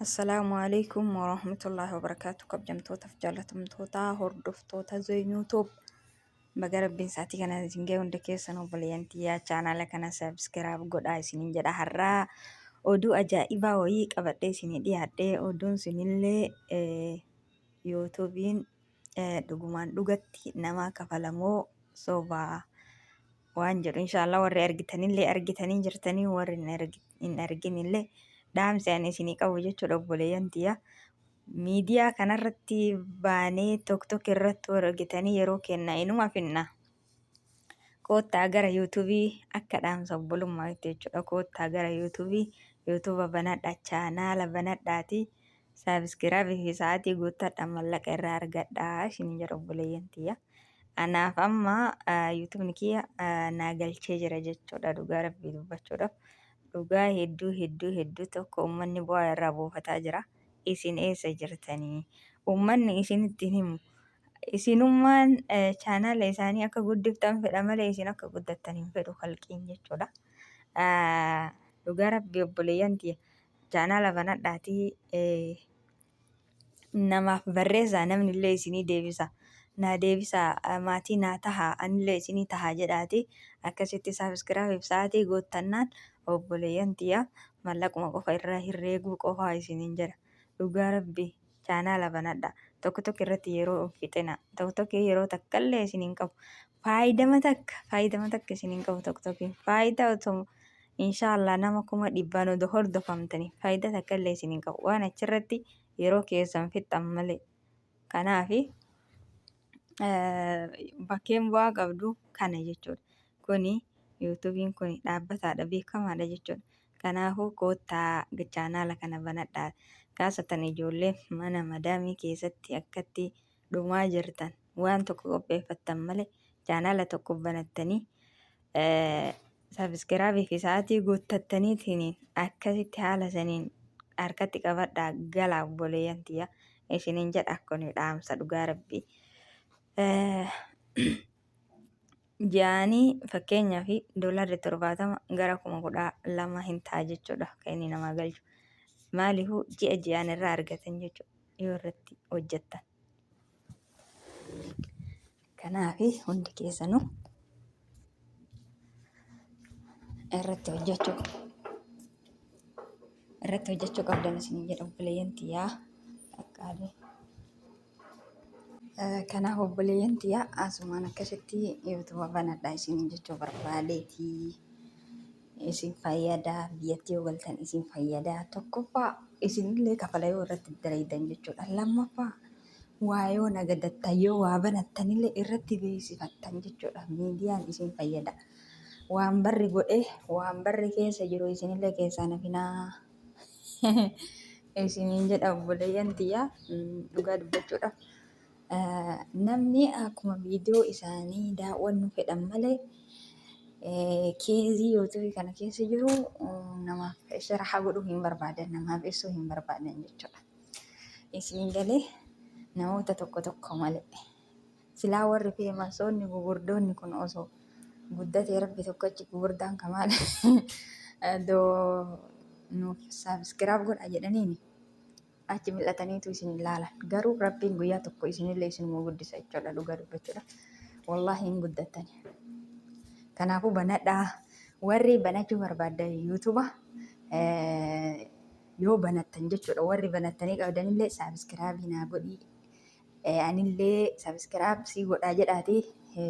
Assalaamu alaikum warahmatullahi wabarakaatu. Kabajamtootaaf jaalatamtoota hordoftoota Zeenyuutoob baga rabbiin isaatii kana isin ga'e hunda keessan obboleeyyantii yaa chaanaala kana sabskiraayib godhaa isiniin jedha. Har'aa oduu ajaa'ibaa wayii qabadhee isinii dhiyaadhee oduun sunillee yuutuubiin dhugumaan dhugatti nama kafalamoo sobaa waan jedhu inshaallah warri argitanillee argitanii jirtanii warri hin arginillee dhaamsa ani isinii qabu jechuudha obboleeyyantiya. Miidiyaa kanarratti baanee tokko irratti argitanii yeroo kenna inuma finna. Koottaa gara yuutuubii akka dhaamsa obbolummaatti jechuudha. Koottaa gara yuutuubii yuutuuba banadhaa chaanaala banadhaati. Saabskiraabii fi sa'aatii guuttadha mallaqa irraa argadhaa isin jedha obboleeyyantiya. Anaaf amma yuutuubni kiyya naa galchee jira jechuudha dhugaa rabbii dubbachuudhaaf. Dhugaa hedduu tokko uummanni bu'aa irraa buufataa jira. Isin eessa jirtanii? Uummanni isinitti hin himu. Isinummaan chaanaala isaanii akka guddiftan fedha malee isin akka guddattan hin fedhu kalqiin jechuudha. Dhugaa rabbii obboleeyyantiya chaanaala banadhaatii namaaf barreessaa namni illee isinii deebisa. Naa deebisaa maatii naa tahaa anillee isinii tahaa jedhaati akkasitti saabskiraabiif sa'aatii guuttannaan obboleeyyantiya mallaquma qofa irraa herreeguu qofaa isiniin jedha. Dhugaa rabbii chaanaala banadhaa. Tokko irratti yeroo fixina. Tokko yeroo takkaallee isiniin qabu. Faayidama takka isiniin qabu tokkoon. Faayidaa otoo inshaallah nama 100,000 odoo hordofamtanii faayidaa takkaallee isiniin qabu. Waan achirratti yeroo keessan fixxan malee. Kanaafi bakkeen bu'aa qabdu kana jechuudha. Kuni yuutuubiin kun dhaabbataadha beekamaadha jechuudha. Kanaafuu koottaa chaanaala kana banadhaa. Kaasatan ijoollee mana madaamii keessatti akkatti dhumaa jirtan waan tokko qopheeffattan malee chaanaala tokko banattanii saabskiraabii fi sa'aatii guuttattaniitiin akkasitti haala saniin harkatti qabadhaa galaa obboleeyyantiya isiniin jedha kuni dhaamsa dhugaa rabbii. Jaanii fakkeenyaa fi doolaarri 70 gara 12,000 hin ta'a jechuudha kan inni namaa galchu. Maaliifuu ji'aan irraa argatan jechuudha yoo irratti hojjettan. Kanaafi hundi keessanuu irratti hojjechuu qabdan isin jedha obboleeyyantiyaa qaqqaalee. Kanaaf obboleeyyantiyaa asumaan akkasitti yuutuuba banadhaa isin jechuu barbaadeetii. Isin fayyadaa biyyatti yoo galtan isin fayyadaa tokkoffaa isinillee kafala yoo irratti dalagdan jechuudha. Lammaffaa waa yoo nagadattan yoo waa banattanillee irratti beeksifattan jechuudha. Miidiyaan isin fayyada. Waan barri godhe waan barri keessa jiru isinillee keessaa nafinaa isiniin jedha obboleeyyantiyaa dhugaa dubbachuudhaaf. Namni akkuma viidiyoo isaanii daawwannu fedhan malee keezii yuutuubii kana keessa jiru namaaf sharaxa godhuu hin barbaadan namaaf ibsuu hin barbaadan jechuudha. Isiniin galee namoota tokko malee. Silaa warri feemasoonni gugurdoonni kun osoo guddatee rabbi tokkochi gugurdaan kamaal nuuf saabskiraayib godha jedhaniini achi mil'ataniitu isin ilaalan. Garuu rabbiin guyyaa tokko isinillee isinuma guddisa jechuudha dhugaa dubbachuudha. Wallaahi hin guddattani. Kanaafuu banadhaa warri banachuu barbaadan yuutuuba yoo banattan jechuudha. Warri banattanii qabdanillee saabskiraabii naa godhii. Anillee saabskiraayib sii godhaa jedhaatii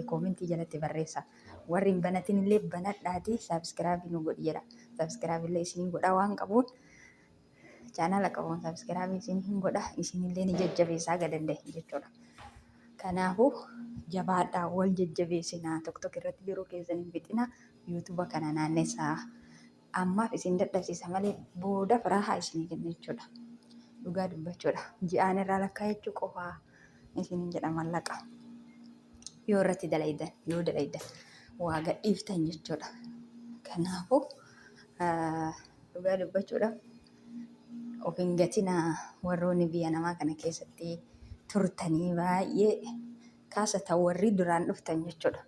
koomentii jalatti barreessa. Warri hin banatinillee banadhaatii saabskiraabii nu godhi jedha. Saabskiraabiillee isin godhaa waan qabuun chaanaala qabuun saabskiraabii isin hin godha isinillee ni jajjabeessaa gadanda'e jechuudha. Kanaafuu jabaadhaa wal jajjabeessinaa tokko irratti yeroo keessan hin fixinaa yuutuuba kana naannessaa. Ammaaf isin dadhabsiisa malee booda raahaa isinii kenna jechuudha. Dhugaa dubbachuudha. Ji'aan irraa lakkaa'achuu qofaa isin jedha mallaqa. Yoo irratti dalagdan yoo dalagdan waa gadhiiftan jechuudha. Kanaafuu dhugaa dubbachuudhaaf of hin gatinaa warroonni biyya namaa kana keessatti turtanii baay'ee kaasatan warri duraan dhuftan jechuudha.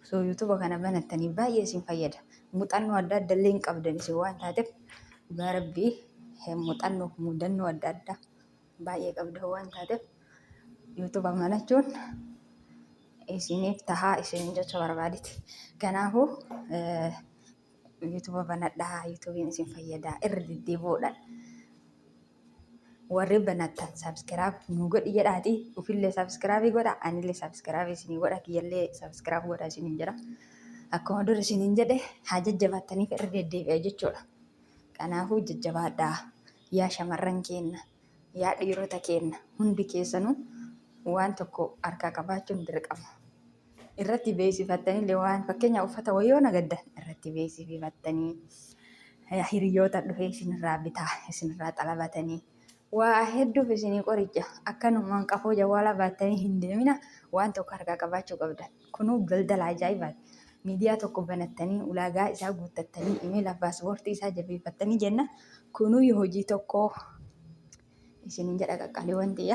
So yuutuuba kana banattanii baay'ee isin fayyada. Muuxannoo adda illee hin qabdan isin waan taateef dhugaa rabbii muuxannoo fi mudannoo adda addaa baay'ee qabda waan taateef yuutuuba malachuun isiniif tahaa isin jecha barbaaditi. Kanaafuu yuutuuba banadhaa, yuutuubiin isin fayyadaa irra deddeebi'uudhaan warri banattan sabskiraab nu godhi jedhaati. Ufillee sabskiraabii godha, anillee sabskiraabii isinii godha, kiyyallee sabskiraab godha isiniin jedha. Akkuma dur isiniin jedhe haa jajjabaataniif irra deddeebi'a jechuudha. Kanaafuu jajjabaadhaa yaa shamarran keenya, yaa dhiirota keenya hundi keessanuu waan tokko harkaa qabaachuun dirqama. Irratti beeksifattanii waan fakkeenya uffata wayyoo nagaddan irratti beeksifattanii hiriyoota dhufee isinirraa bitaa, isinirraa xalabatanii waa hedduuf isinii qoricha akkanumaan qafoo jawwaalaa baattanii hin deemina. Waan tokko harkaa qabaachuu qabdan. Kunuu daldala ajaa'ibaati. Miidiyaa tokko banattanii ulaagaa isaa guuttattanii imeela paaspoortii isaa jabeeffattanii jenna. Kunuu hojii tokko isiniin jedha qaqqalee wanti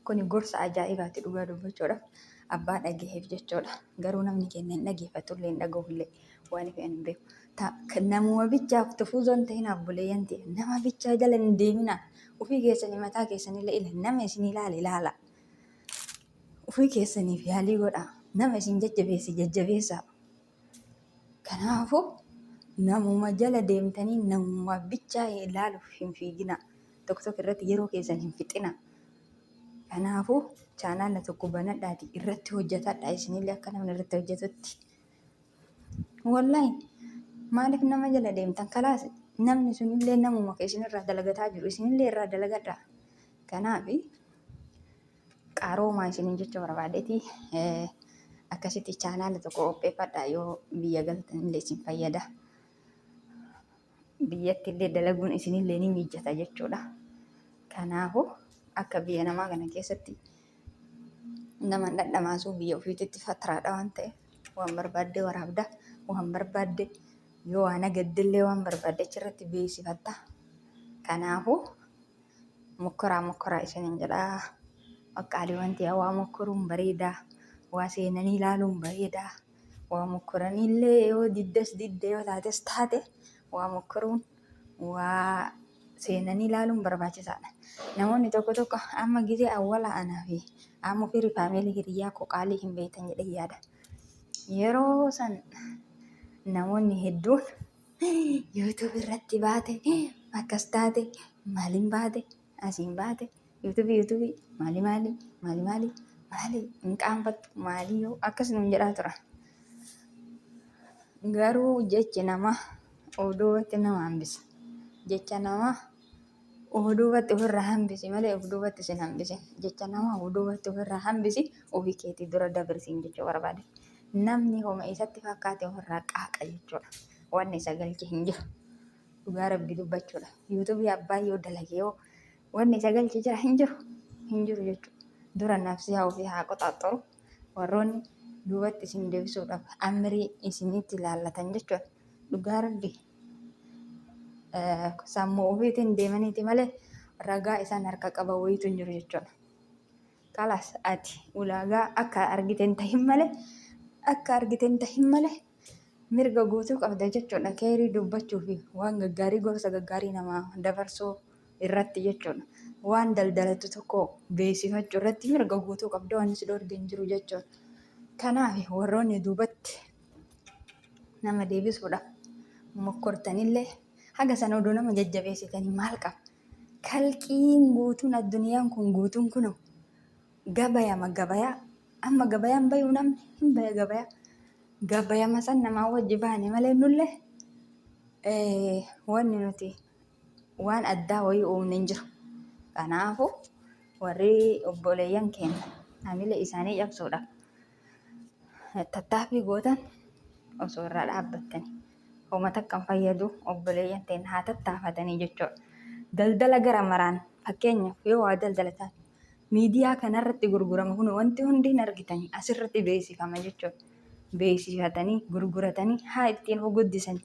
kuni gorsa ajaa'ibaati dhugaa dubbachuudhaaf abbaa dhagaheef jechuudha. Garuu namni keenya hin dhageeffatullee hin dhagahullee waan hin beeku. Namuma bichaaf tufuu hin ta'in abboleeyyan ta'e nama bichaa jala hin deemina. Ufii keessanii mataa keessanillee nama isin ilaala. Ufii keessaniif yaalii godha. Nama isin jajjabeessa. Kanaafuu namuma jala deemtanii namuma bichaa ilaaluuf hin fiigina. Tokko irratti yeroo keessan hin fixina. Kanaafuu chaanaala tokko banadhaati irratti hojjetadha isinillee akka namni irratti hojjetutti. Wallaahi maaliif nama jala deemtan kalaas namni sunillee namuma isinirraa dalagataa jiru isinillee irraa dalagadha. Kanaaf qaroomaa isiniin jecha barbaadeeti akkasitti chaanaala tokko qopheeffadha yoo biyya galtanillee isin fayyada. Biyyattillee dalaguun isinillee ni mijata jechuudha. Kanaafuu akka biyya namaa kana keessatti nama dhadhamaasuu biyya ofiitti fataraadha waan ta'eef waan barbaadde waraabda, waan barbaadde yoo waan agaddillee waan barbaadde achirratti beeksifatta. Kanaafuu mokkoraa isiniin jedhaa. Qaqqaalee wanti waa mokkoruun bareedaa, waa seenanii ilaaluun bareedaa, waa mokkoranillee yoo didde yoo taates taate waa mokkoruun waa seenanii ilaaluun barbaachisaadha. Namoonni tokko amma gisee awwala anaa fi amma firii faamilii hiriyyaa qoqaalii hin beektan jedhee yaada. Yeroo san namoonni hedduun yuutuub irratti baate akkas taate maaliin baate asiin baate yuutuubii maali hin qaanfattu maalii yoo akkas nuun jedhaa tura. Garuu jechi namaa oduubatti nama hambisa. Jecha namaa oduubatti ofirraa hambisi malee oduubatti sin hambise. Jecha namaa oduubatti ofirraa hambisi ofii keetii dura dabarsiin jechuu barbaade. Namni homa isatti fakkaate ofirraa qaaqa jechuudha. Wanni isa galche hin jiru. Dhugaa rabbi dubbachuudha. Yuutuubii abbaa yoo dalage yoo wanni isa galche jira hin jiru jechuudha. Dura nafsi haa ofii haa qoxaaxaru. Warroonni duubatti isin deebisuudhaaf amirii isinitti ilaallatan jechuudha. Dhugaa rabbi sammuu ofiitiin deemaniiti malee ragaa isaan harka qaba wayiitu hin jiru jechuudha. Kalaas ati ulaagaa akka argiten tahin malee mirga guutuu qabda jechuudha. Keerii dubbachuu fi waan gaggaarii gorsa gaggaarii namaa dabarsuu irratti jechuudha. Waan daldalatu tokko beeksifachuu irratti mirga guutuu qabda waan si dhoorge hin jiru jechuudha. Kanaaf warroonni duubatti nama deebisuudhaaf mokkortanillee haga sana oduu nama jajjabeessitanii maal qaba? Kalqiin guutuun addunyaan kun guutuun kun gabayaa amma gabayaan bayuu namni hin baya gabayaa. Gabayama san namaa wajji baane malee nullee wanni nuti waan addaa wayii uumne hin jiru. Kanaafuu warri obboleeyyan keenya hamilee isaanii cabsuudhaaf tattaaffii gootan osoo irraa dhaabbattanii homa takkan fayyadu obboleeyyan ta'in haa tattaafatanii jechuudha. Daldala gara maraan fakkeenyaaf yoo waa daldalatan miidiyaa kanarratti gurgurama kun wanti hundi hin argitanii asirratti beeksifama jechuudha. Beeksifatanii gurguratanii haa ittiin guddisan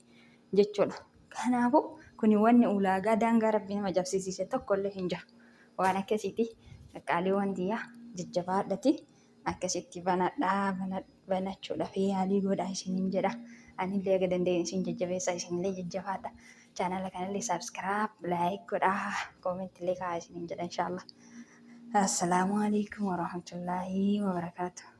jechuudha. Kanaafuu kuni wanni ulaagaa daangaa rabbii nama cabsiise tokkollee hin jiru. Waan akkasiiti qaqqaalee wanti jajjabaadhati akkasitti banachuudhaaf yaalii godhaa isiniin jedha. Anillee aga dandeenye isin jajjabeessaa isinillee jajjabaadha. channel kanallee subscribe, like godhaa, comment illee kaa'aa isiniin jedha inshallah. Assalaamu alaikum warahmatullaahi wabarakaatuh.